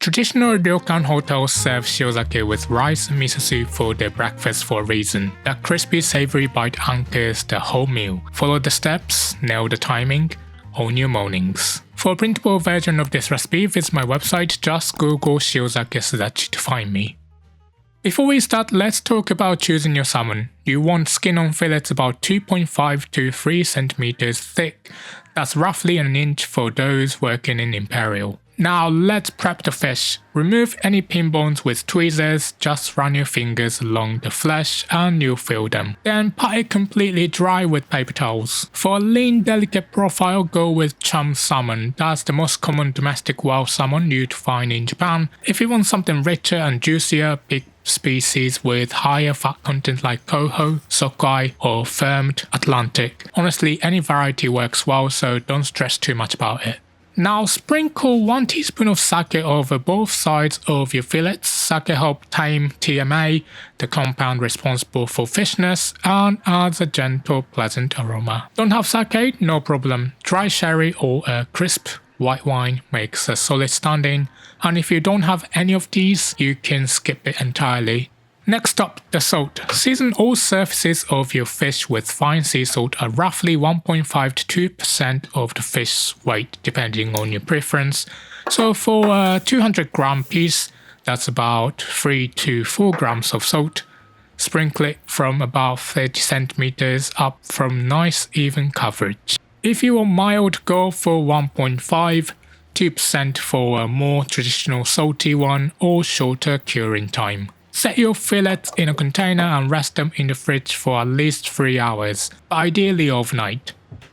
Traditional ryokan hotels serve shiozake with rice and miso soup for their breakfast for a reason. That crispy savory bite anchors the whole meal. Follow the steps, nail the timing, own your mornings. For a printable version of this recipe, visit my website, just Google Shiozake Sudachi to find me. Before we start, let's talk about choosing your salmon. You want skin-on fillets about 2.5 to 3 cm thick. That's roughly an inch for those working in Imperial. Now let's prep the fish. Remove any pin bones with tweezers, just run your fingers along the flesh and you'll feel them. Then pat it completely dry with paper towels. For a lean, delicate profile, go with chum salmon. That's the most common domestic wild salmon you'd find in Japan. If you want something richer and juicier, pick species with higher fat content like coho, sockeye, or firmed Atlantic. Honestly, any variety works well, so don't stress too much about it. Now sprinkle 1 teaspoon of sake over both sides of your fillets. Sake helps tame TMA, the compound responsible for fishiness, and adds a gentle, pleasant aroma. Don't have sake? No problem. Dry sherry or a crisp white wine makes a solid stand-in, and if you don't have any of these, you can skip it entirely. Next up, the salt. Season all surfaces of your fish with fine sea salt at roughly 1.5 to 2% of the fish's weight, depending on your preference. So for a 200 gram piece, that's about 3 to 4 grams of salt. Sprinkle it from about 30 centimeters up from nice even coverage. If you want mild, go for 1.5, 2% for a more traditional salty one or shorter curing time. Set your fillets in a container and rest them in the fridge for at least 3 hours, but ideally overnight.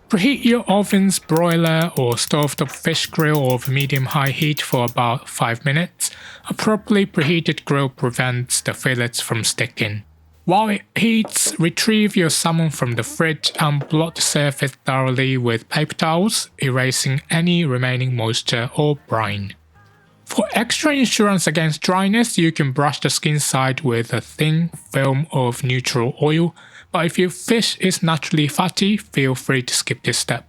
Preheat your oven's broiler or stovetop fish grill over medium-high heat for about 5 minutes. A properly preheated grill prevents the fillets from sticking. While it heats, retrieve your salmon from the fridge and blot the surface thoroughly with paper towels, erasing any remaining moisture or brine. For extra insurance against dryness, you can brush the skin side with a thin film of neutral oil, but if your fish is naturally fatty, feel free to skip this step.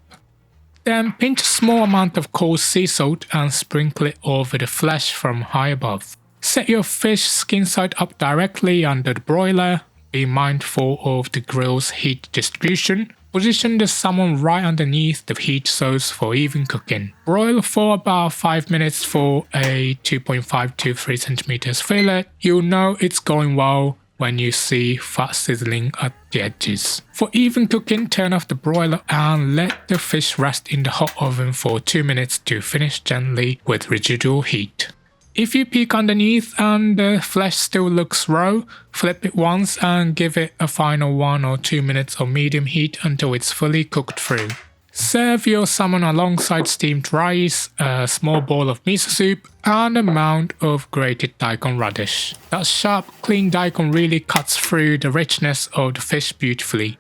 Then pinch a small amount of coarse sea salt and sprinkle it over the flesh from high above. Set your fish skin side up directly under the broiler. Be mindful of the grill's heat distribution. Position the salmon right underneath the heat source for even cooking. Broil for about 5 minutes for a 2.5 to 3 cm fillet. You'll know it's going well when you see fat sizzling at the edges. For even cooking, turn off the broiler and let the fish rest in the hot oven for 2 minutes to finish gently with residual heat. If you peek underneath and the flesh still looks raw, flip it once and give it a final 1 or 2 minutes of medium heat until it's fully cooked through. Serve your salmon alongside steamed rice, a small bowl of miso soup, and a mound of grated daikon radish. That sharp, clean daikon really cuts through the richness of the fish beautifully.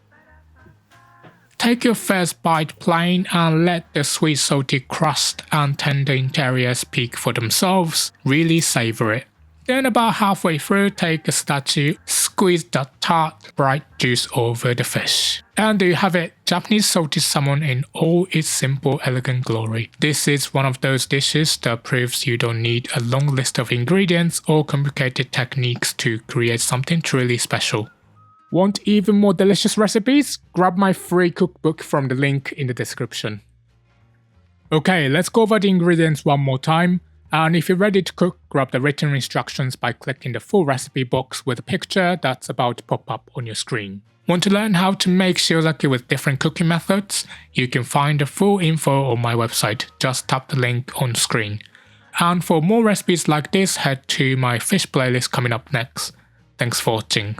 Take your first bite plain and let the sweet salty crust and tender interior speak for themselves. Really savor it. Then about halfway through, take a Sudachi, squeeze that tart, bright juice over the fish. And there you have it, Japanese salted salmon in all its simple, elegant glory. This is one of those dishes that proves you don't need a long list of ingredients or complicated techniques to create something truly special. Want even more delicious recipes? Grab my free cookbook from the link in the description. Okay, let's go over the ingredients one more time. And if you're ready to cook, grab the written instructions by clicking the full recipe box with a picture that's about to pop up on your screen. Want to learn how to make shiozake with different cooking methods? You can find the full info on my website, just tap the link on screen. And for more recipes like this, head to my fish playlist coming up next. Thanks for watching.